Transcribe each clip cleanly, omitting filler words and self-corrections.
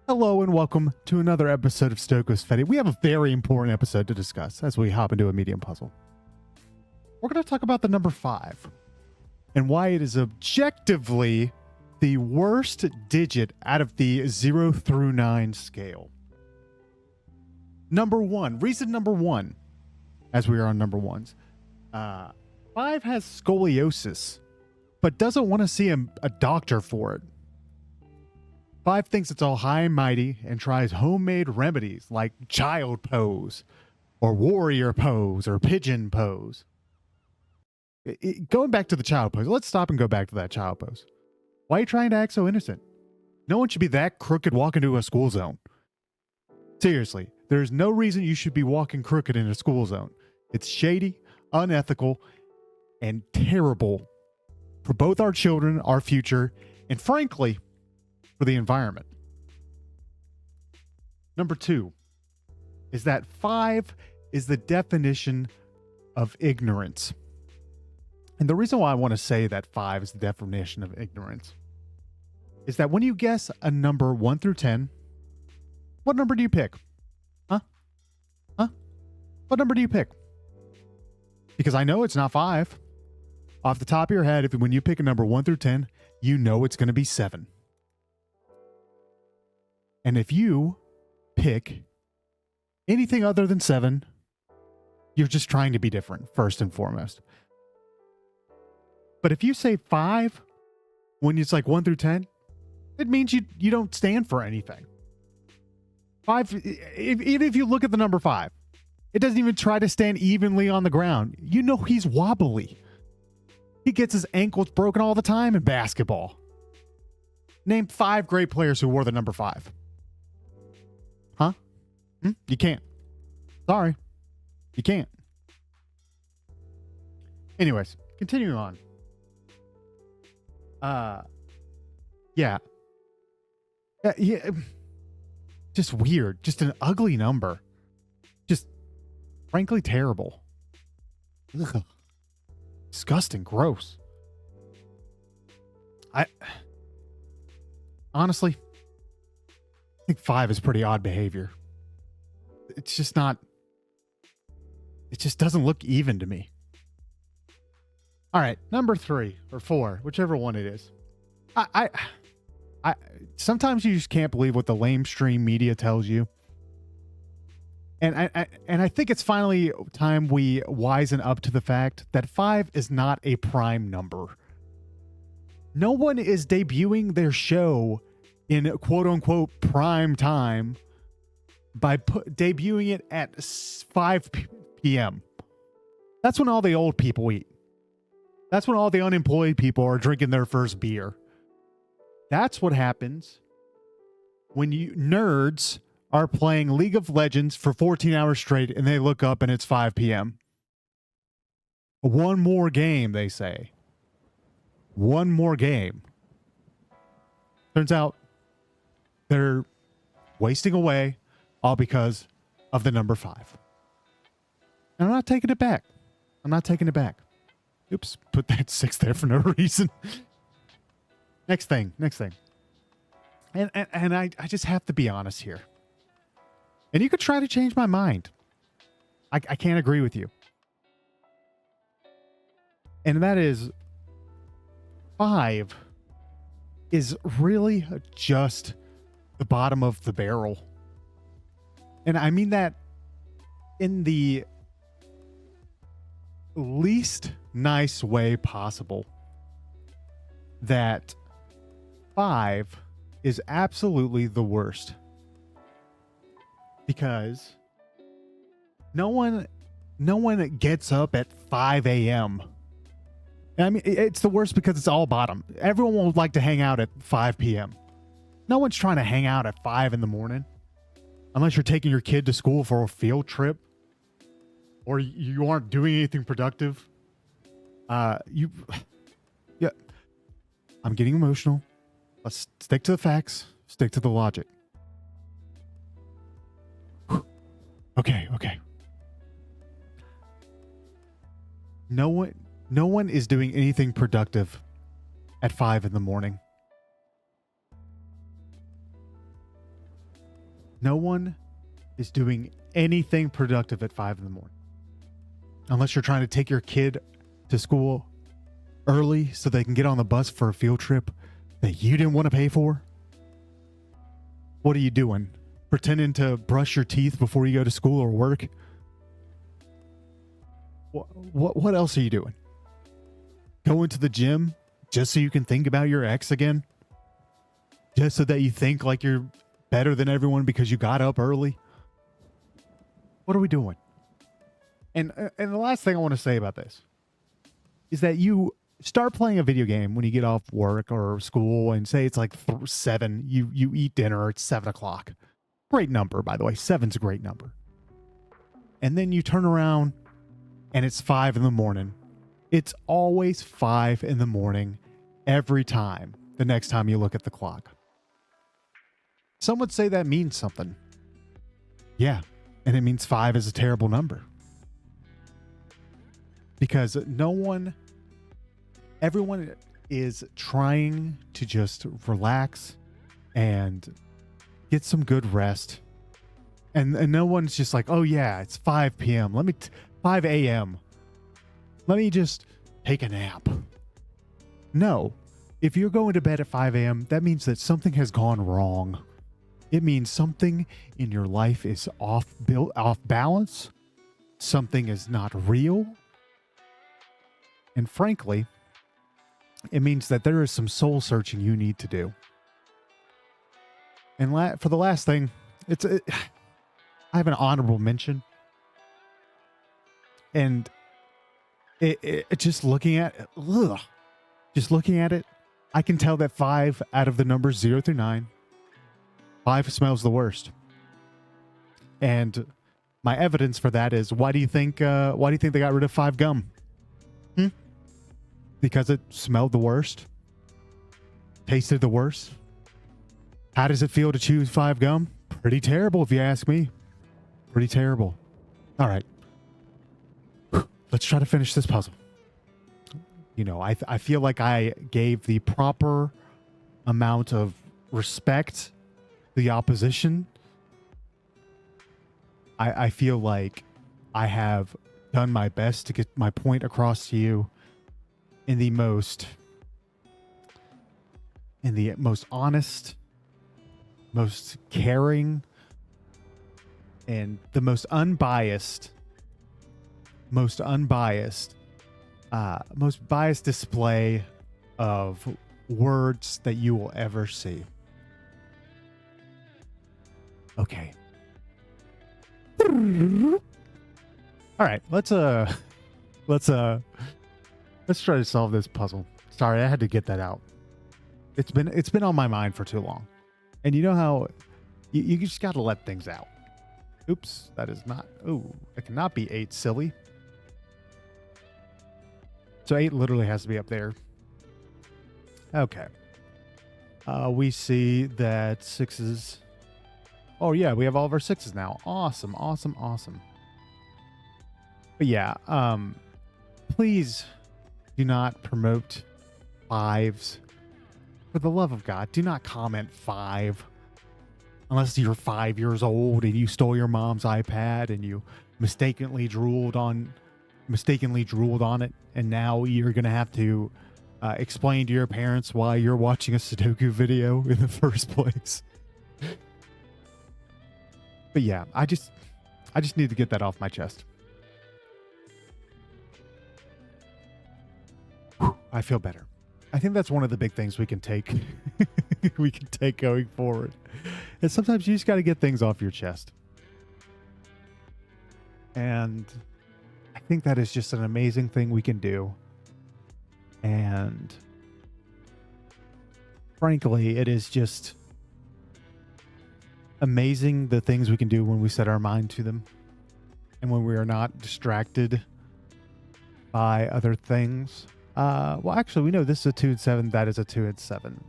Hello and welcome to another episode of Sudoku with Tsvetii. We have a very important episode to discuss as we hop into a medium puzzle. We're going to talk about the number 5 and why it is objectively the worst digit out of the 0 through 9 scale. Reason number one, as we are on number ones, 5 has scoliosis, but doesn't want to see a doctor for it. 5 thinks it's all high and mighty and tries homemade remedies like child pose or warrior pose or pigeon pose. Going back to the child pose, let's stop and go back to that child pose. Why are you trying to act so innocent? No one should be that crooked walking to a school zone. Seriously, there's no reason you should be walking crooked in a school zone. It's shady, unethical, and terrible for both our children, our future, and frankly, for the environment. Number 2 is that 5 is the definition of ignorance. And the reason why I want to say that 5 is the definition of ignorance is that when you guess a number 1 through 10, what number do you pick? Huh? What number do you pick? Because I know it's not 5. Off the top of your head, when you pick a number 1 through 10, you know it's going to be 7. And if you pick anything other than 7, you're just trying to be different, first and foremost. But if you say 5, when it's like 1 through 10, it means you don't stand for anything. 5, even if you look at the number 5, it doesn't even try to stand evenly on the ground. You know he's wobbly. He gets his ankles broken all the time in basketball. Name 5 great players who wore the number 5. Huh? You can't. Sorry. You can't. Anyways, continuing on. Yeah. Just weird. Just an ugly number. Just frankly terrible. Ugh. Disgusting. Gross. Honestly, I think 5 is pretty odd behavior. It's just not. It just doesn't look even to me. All right, number 3 or 4, whichever one it is. I sometimes you just can't believe what the lamestream media tells you. And I think it's finally time we wisen up to the fact that 5 is not a prime number. No one is debuting their show in quote unquote prime time by debuting it at 5 p.m. That's when all the old people eat. That's when all the unemployed people are drinking their first beer. That's what happens when you nerds are playing League of Legends for 14 hours straight and they look up and it's 5 p.m. One more game, they say. One more game. Turns out they're wasting away all because of the number 5. And I'm not taking it back. Oops, put that 6 there for no reason. Next thing. And I just have to be honest here. And you could try to change my mind. I can't agree with you. And that is 5 is really just the bottom of the barrel. And I mean that in the least nice way possible. That 5 is absolutely the worst. Because no one gets up at 5 a.m. I mean, it's the worst because it's all bottom. Everyone would like to hang out at 5 p.m. No one's trying to hang out at 5 in the morning. Unless you're taking your kid to school for a field trip. Or you aren't doing anything productive. Yeah. I'm getting emotional. Let's stick to the facts. Stick to the logic. Okay. No one is doing anything productive at 5 in the morning. No one is doing anything productive at 5 in the morning. Unless you're trying to take your kid to school early so they can get on the bus for a field trip that you didn't want to pay for. What are you doing? Pretending to brush your teeth before you go to school or work? What else are you doing? Going to the gym just so you can think about your ex again? Just so that you think like you're better than everyone because you got up early? What are we doing? And the last thing I want to say about this is that you start playing a video game when you get off work or school, and say it's like 7. You eat dinner at 7 o'clock. Great number, by the way. 7's a great number. And then you turn around and it's 5 in the morning. It's always 5 in the morning every time the next time you look at the clock. Some would say that means something. Yeah, and it means 5 is a terrible number. Because everyone is trying to just relax and get some good rest. And no one's just like, oh yeah, it's 5 p.m. 5 a.m. Let me just take a nap. No. If you're going to bed at 5 a.m., that means that something has gone wrong. It means something in your life is off balance. Something is not real. And frankly, it means that there is some soul searching you need to do. And for the last thing, I have an honorable mention. And just looking at it, I can tell that 5 out of the numbers 0 through 9, 5 smells the worst. And my evidence for that is, why do you think they got rid of 5 gum? Because it smelled the worst? Tasted the worst? How does it feel to chew 5 gum? Pretty terrible, if you ask me. Pretty terrible. All right. Let's try to finish this puzzle. You know, I feel like I gave the proper amount of respect to the opposition. I feel like I have done my best to get my point across to you in the most honest, most caring, and the most unbiased display of words that you will ever see. Okay. All right, let's try to solve this puzzle. Sorry, I had to get that out. It's been on my mind for too long. And you know how you just got to let things out. Oops, that is not. Oh, it cannot be 8, silly. So 8 literally has to be up there. Okay. We see that 6s. Oh yeah, we have all of our 6s now. Awesome, awesome, awesome. But yeah, please do not promote 5s. For the love of God, do not comment 5. Unless you're 5 years old and you stole your mom's iPad and you mistakenly drooled on it, and now you're gonna have to explain to your parents why you're watching a Sudoku video in the first place. But yeah, I just need to get that off my chest. Whew, I feel better. I think that's one of the big things we can take going forward. And sometimes you just got to get things off your chest. And I think that is just an amazing thing we can do. And frankly, it is just amazing the things we can do when we set our mind to them. And when we are not distracted by other things. Well, actually, we know this is a 2 and 7. That is a 2 and 7.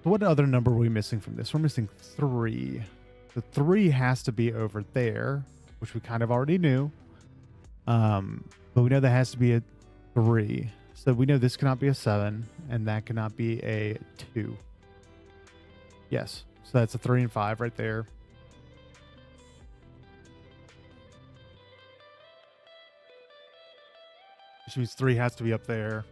What other number are we missing from this? We're missing 3. The 3 has to be over there, which we kind of already knew. But we know that has to be a 3. So we know this cannot be a 7, and that cannot be a 2. Yes. So that's a 3 and 5 right there. Which means 3 has to be up there.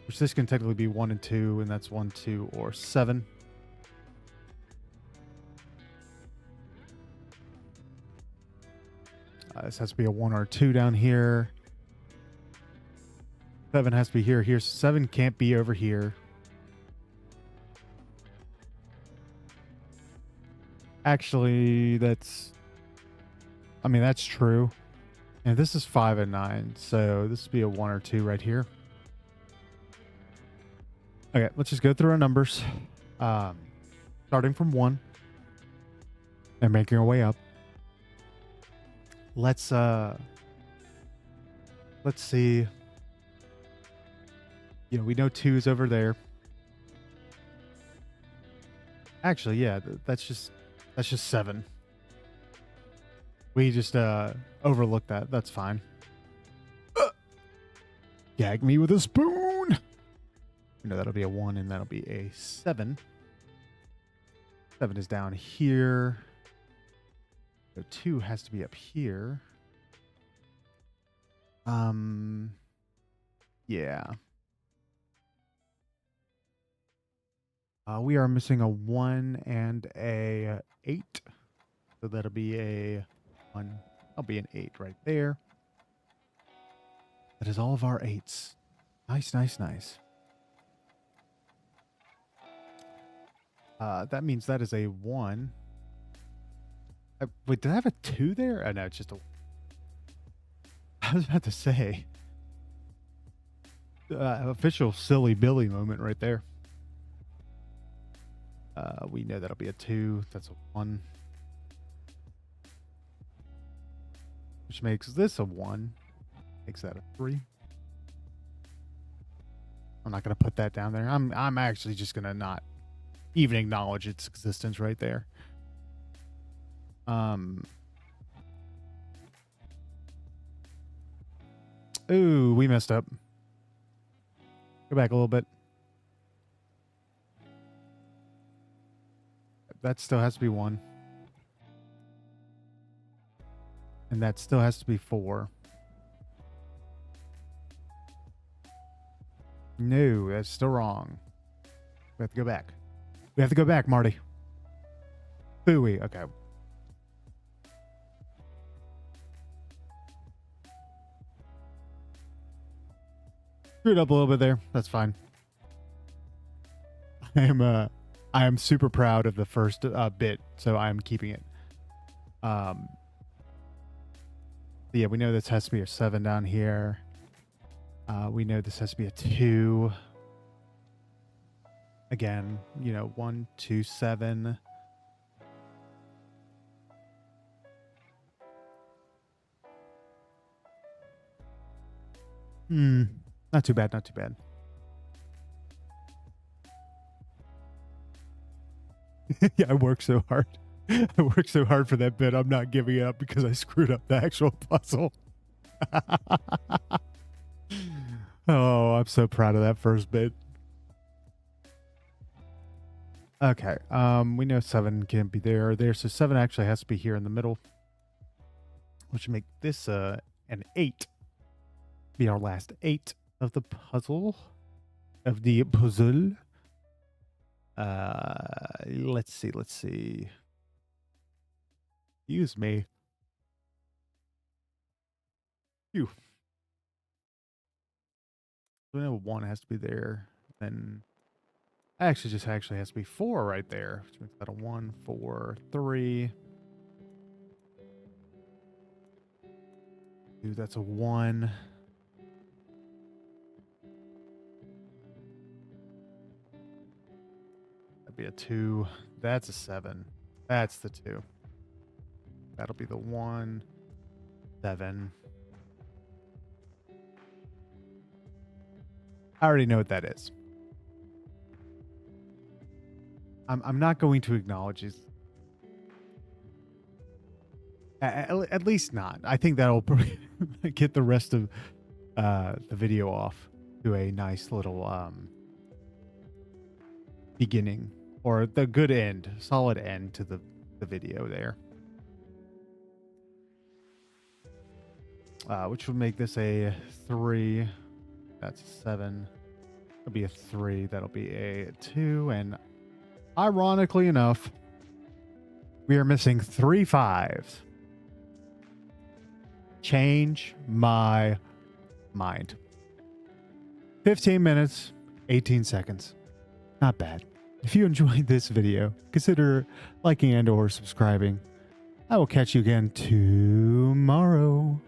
Which this can technically be 1 and 2, and that's 1, 2, or 7. This has to be a 1 or a 2 down here. 7 has to be here. Here, 7 can't be over here. Actually, that's true. And this is 5 and 9, so this would be a 1 or 2 right here. Okay, let's just go through our numbers. Starting from 1 and making our way up. Let's see. You know, we know 2 is over there. Actually, yeah, that's just 7. We just overlooked that. That's fine. Gag me with a spoon. You know, that'll be a 1 and that'll be a 7. 7 is down here. So 2 has to be up here. Yeah. We are missing a 1 and a 8. So that'll be a 1. That'll be an 8 right there. That is all of our 8s. Nice, nice, nice. That means that is a 1. Wait, did I have a 2 there? Oh, no, it's just a... I was about to say. Official silly Billy moment right there. We know that'll be a 2. That's a 1. Which makes this a 1. Makes that a 3. I'm not going to put that down there. I'm actually just going to not even acknowledge its existence right there. Ooh, we messed up. Go back a little bit. That still has to be 1. And that still has to be 4. No, that's still wrong. We have to go back. We have to go back, Marty. Booey. Okay. Screwed up a little bit there. That's fine. I am super proud of the first bit, so I am keeping it. Yeah, we know this has to be a 7 down here. We know this has to be a 2. Again, you know, 1, 2, 7. Not too bad, not too bad. Yeah, I worked so hard. I worked so hard for that bit. I'm not giving it up because I screwed up the actual puzzle. Oh, I'm so proud of that first bit. Okay, we know 7 can't be there or there, so 7 actually has to be here in the middle, which would make this an 8. Be our last 8 of the puzzle. Let's see. Excuse me. Phew. So we know 1 has to be there. Then actually just has to be 4 right there. Which makes that a 1, 4, 3. Dude, that's a 1. That'd be a 2. That's a 7. That's the 2. That'll be the 1, 7. I already know what that is. I'm not going to acknowledge it. At least not. I think that'll get the rest of the video off to a nice little beginning. or the good end, solid end to the video there. Which would make this a 3. That's a 7. That'll be a 3. That'll be a 2. And ironically enough, we are missing 3 5s. Change my mind. 15 minutes, 18 seconds. Not bad. If you enjoyed this video, consider liking and or subscribing. I will catch you again tomorrow.